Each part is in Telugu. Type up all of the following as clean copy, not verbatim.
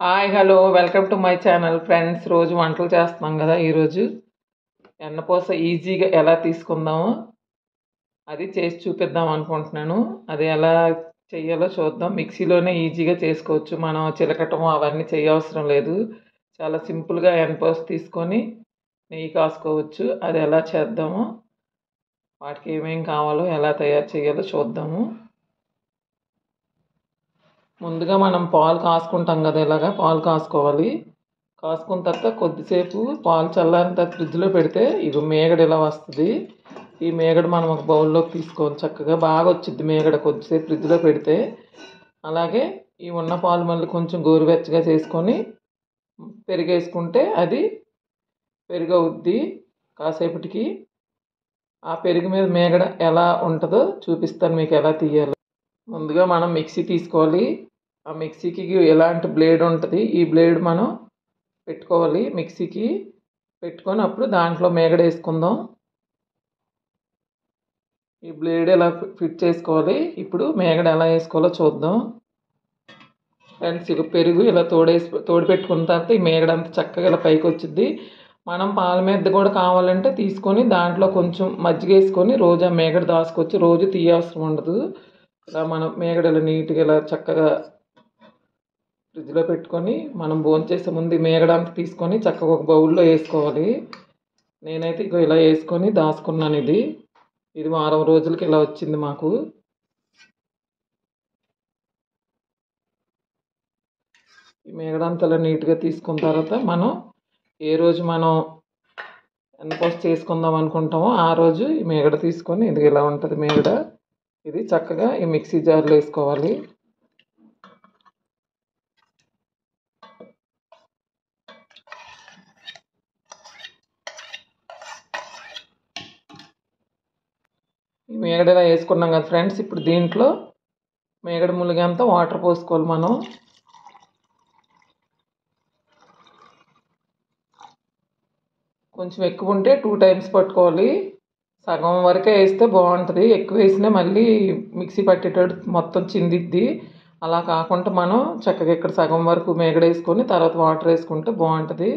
Hi hello welcome to my channel friends. రోజు వంటలు చేస్తున్నాం కదా. ఈరోజు ఎన్నపూస ఈజీగా ఎలా తీసుకుందామో అది చేసి చూపిద్దాం అనుకుంటున్నాను. అది ఎలా చెయ్యాలో చూద్దాం. మిక్సీలోనే ఈజీగా చేసుకోవచ్చు. మనం చిలకటం అవన్నీ చేయవసరం లేదు. చాలా సింపుల్గా ఎన్నపూస తీసుకొని నెయ్యి కాసుకోవచ్చు. అది ఎలా చేద్దామో, వాటికి ఏమేం కావాలో, ఎలా తయారు చేయాలో చూద్దాము. ముందుగా మనం పాలు కాసుకుంటాం కదా, ఇలాగా పాలు కాసుకోవాలి. కాసుకున్న తర్వాత కొద్దిసేపు పాలు చల్లారిన తర్వాత ఫ్రిడ్జ్లో పెడితే ఇక మేగడ ఇలా వస్తుంది. ఈ మేగడ మనం ఒక బౌల్లోకి తీసుకోవాలి. చక్కగా బాగా వచ్చింది మేగడ కొద్దిసేపు ఫ్రిడ్జ్లో పెడితే. అలాగే ఈ ఉన్న పాలు మళ్ళీ కొంచెం గోరువెచ్చగా చేసుకొని పెరిగేసుకుంటే అది పెరుగు అవుద్ది. కాసేపటికి ఆ పెరుగు మీద మేగడ ఎలా ఉంటుందో చూపిస్తాను మీకు, ఎలా తీయాలో. ముందుగా మనం మిక్సీ తీసుకోవాలి. ఆ మిక్సీకి ఎలాంటి బ్లేడ్ ఉంటుంది, ఈ బ్లేడ్ మనం పెట్టుకోవాలి. మిక్సీకి పెట్టుకొని అప్పుడు దాంట్లో మేగడ వేసుకుందాం. ఈ బ్లేడ్ ఎలా ఫిట్ చేసుకోవాలి. ఇప్పుడు మేగడ ఎలా వేసుకోవాలో చూద్దాం ఫ్రెండ్స్. ఇక పెరుగు ఇలా తోడు పెట్టుకున్న తర్వాత ఈ మేగడ అంతా చక్కగా ఇలా పైకి వచ్చింది. మనం పాల మీద కూడా కావాలంటే తీసుకొని దాంట్లో కొంచెం మజ్జిగ వేసుకొని రోజు ఆ మేగడ దాచుకోవచ్చు. రోజు తీయవసరం ఉండదు. ఇలా మనం మేగడలు నీట్గా ఇలా చక్కగా ఫ్రిడ్జ్లో పెట్టుకొని మనం భోంచేసే ముందు మేగడ అంతా తీసుకొని చక్కగా ఒక బౌల్లో వేసుకోవాలి. నేనైతే ఇక ఇలా వేసుకొని దాచుకున్నాను. ఇది వారం రోజులకి ఇలా వచ్చింది మాకు. ఈ మేగడ అంతా ఇలా నీట్గా తీసుకున్న తర్వాత మనం ఏ రోజు మనం ఎన్నపూస చేసుకుందాం అనుకుంటామో ఆ రోజు ఈ మేగడ తీసుకొని, ఇది ఇలా ఉంటుంది మేగడ. ఇది చక్కగా ఈ మిక్సీ జార్లో వేసుకోవాలి. ఈ మేగడ ఇలా వేసుకున్నాం కదా ఫ్రెండ్స్. ఇప్పుడు దీంట్లో మేగడ ములిగేంత వాటర్ పోసుకోవాలి మనం. కొంచెం ఎక్కువ ఉంటే 2 టైమ్స్ పట్టుకోవాలి. సగం వరకే వేస్తే బాగుంటుంది. ఎక్కువ వేసినా మళ్ళీ మిక్సీ పట్టేటప్పుడు మొత్తం చిందిద్ది. అలా కాకుండా మనం చక్కగా ఇక్కడ సగం వరకు మేగడ వేసుకొని తర్వాత వాటర్ వేసుకుంటే బాగుంటుంది.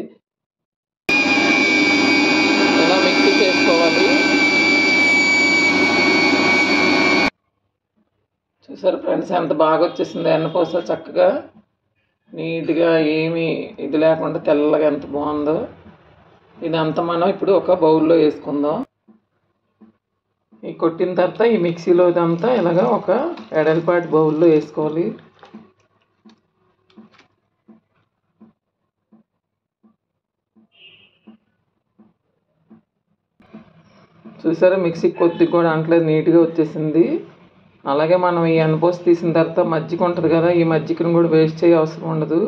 ఇలా మిక్సీ చేసుకోవాలి. చూసారు ఫ్రెండ్స్ ఎంత బాగా వచ్చేసింది ఎన్నపూస. చక్కగా నీట్గా ఏమీ ఇది లేకుండా తెల్లగా ఎంత బాగుందో. ఇదంతా మనం ఇప్పుడు ఒక బౌల్లో వేసుకుందాం. ఈ కొట్టిన తర్వాత ఈ మిక్సీలో ఇదంతా ఇలాగా ఒక ఎడల్పాటి బౌల్లో వేసుకోవాలి. చూసారా మిక్సీకి కొద్దిగా కూడా అంటలేదు, నీట్గా వచ్చేసింది. అలాగే మనం ఈ ఎన్నపూస తీసిన తర్వాత మజ్జిగ ఉంటుంది కదా, ఈ మజ్జిగను కూడా వేస్ట్ చేయ అవసరం ఉండదు.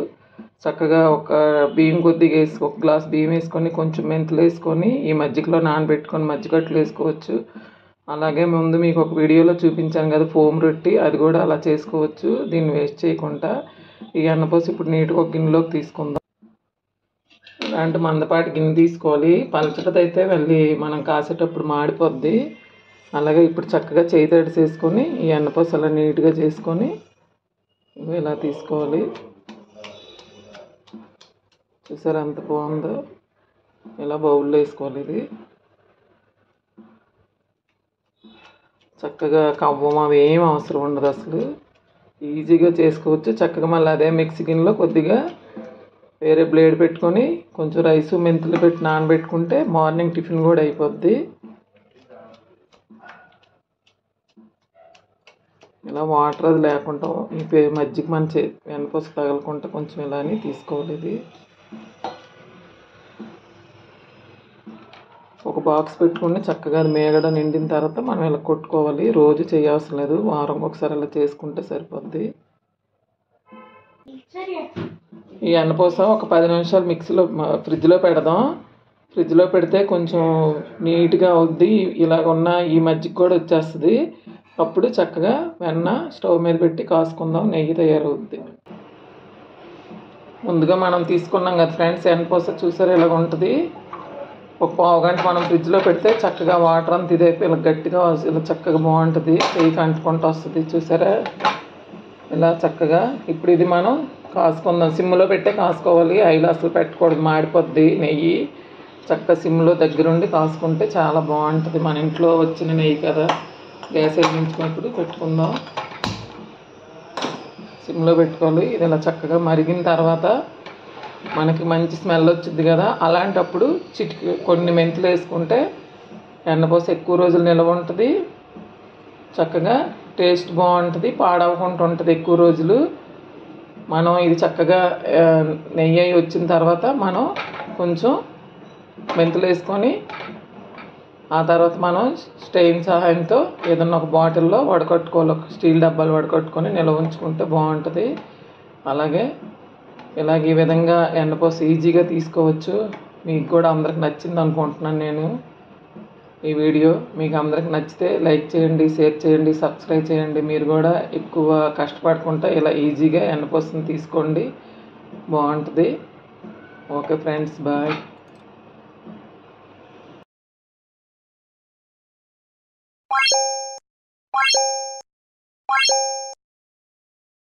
చక్కగా ఒక బియ్యం కొద్దిగా ఒక గ్లాస్ బియ్యం వేసుకొని కొంచెం మెంతులు వేసుకొని ఈ మజ్జిగలో నానబెట్టుకొని మజ్జిగట్లు వేసుకోవచ్చు. అలాగే ముందు మీకు ఒక వీడియోలో చూపించాను కదా ఫోమ్ రొట్టి, అది కూడా అలా చేసుకోవచ్చు దీన్ని వేస్ట్ చేయకుండా. ఈ ఎన్నపూస ఇప్పుడు నీట్గా ఒక గిన్నెలోకి తీసుకుందాం. ఇలాంటి మందపాటి గిన్నె తీసుకోవాలి. పలచటిదైతే మళ్ళీ మనం కాసేటప్పుడు మాడిపోద్ది. అలాగే ఇప్పుడు చక్కగా చేయి తడిసేసుకొని ఈ ఎన్నపూస అలా నీట్గా చేసుకొని ఇలా తీసుకోవాలి. చూసారా ఎంత బాగుందో. ఇలా బౌల్లో వేసుకోవాలి. ఇది చక్కగా కవ్వం అవి ఏం అవసరం ఉండదు, అసలు ఈజీగా చేసుకోవచ్చు. చక్కగా మళ్ళీ అదే మిక్సీ గిన్నెలో కొద్దిగా వేరే బ్లేడ్ పెట్టుకొని కొంచెం రైసు మెంతులు పెట్టి నానబెట్టుకుంటే మార్నింగ్ టిఫిన్ కూడా అయిపోద్ది. ఇలా వాటర్ అది లేకుండా ఈ మజ్జిగ మన ఎన్నపూస తగలకుండా కొంచెం ఇలా అని తీసుకోవాలి. ఇది ఒక బాక్స్ పెట్టుకుని చక్కగా అది మేగడ నిండిన తర్వాత మనం ఇలా కొట్టుకోవాలి. రోజు చేయవసరం లేదు, వారం ఒకసారి ఇలా చేసుకుంటే సరిపోద్ది. ఈ ఎన్నపూస ఒక 10 నిమిషాలు మిక్సీలో ఫ్రిడ్జ్లో పెడదాం. ఫ్రిడ్జ్లో పెడితే కొంచెం నీట్గా అవుద్ది. ఇలాగ ఉన్న ఈ మజ్జిగ కూడా వచ్చేస్తుంది. అప్పుడు చక్కగా వెన్న స్టవ్ మీద పెట్టి కాసుకుందాం, నెయ్యి తయారవుద్ది. ముందుగా మనం తీసుకున్నాం కదా ఫ్రెండ్స్ ఎన్నపూస, చూసారు ఇలాగ ఉంటుంది. ఒక పావు గంట మనం ఫ్రిడ్జ్లో పెడితే చక్కగా వాటర్ అంతా ఇదైపోయి ఇలా గట్టిగా ఇలా చక్కగా బాగుంటుంది. చేయికి అంటుకుంటూ వస్తుంది. చూసారా ఇలా చక్కగా. ఇప్పుడు ఇది మనం కాసుకుందాం. సిమ్లో పెట్టే కాసుకోవాలి, హైలో అసలు పెట్టకూడదు, మాడిపోద్ది నెయ్యి. చక్కగా సిమ్లో దగ్గరుండి కాసుకుంటే చాలా బాగుంటుంది. మన ఇంట్లో వచ్చిన నెయ్యి కదా, గ్యాస్ వెలిగించుకున్నప్పుడు పెట్టుకుందాం. సిమ్లో పెట్టుకోవాలి. ఇది ఇలా చక్కగా మరిగిన తర్వాత మనకి మంచి స్మెల్ వచ్చింది కదా, అలాంటప్పుడు కొన్ని మెంతులు వేసుకుంటే ఎండపోసి ఎక్కువ రోజులు నిల్వ ఉంటుంది, చక్కగా టేస్ట్ బాగుంటుంది, పాడవకుండా ఉంటుంది ఎక్కువ రోజులు. మనం ఇది చక్కగా నెయ్యి అయి వచ్చిన తర్వాత మనం కొంచెం మెంతులు వేసుకొని ఆ తర్వాత మనం స్టెయిన్ సహాయంతో ఏదన్నా ఒక బాటిల్లో వడకట్టుకోవాలి, ఒక స్టీల్ డబ్బాలు వడకట్టుకొని నిల్వ ఉంచుకుంటే బాగుంటుంది. అలాగే ఈ విధంగా ఎండపోసి ఈజీగా తీసుకోవచ్చు. మీకు కూడా అందరికి నచ్చింది అనుకుంటున్నాను నేను. ఈ వీడియో మీకు అందరికి నచ్చితే లైక్ చేయండి, షేర్ చేయండి, సబ్స్క్రైబ్ చేయండి. మీరు కూడా ఎక్కువ కష్టపడకుండా ఇలా ఈజీగా ఎండపోసుని తీసుకోండి, బాగుంటుంది. Okay friends, bye.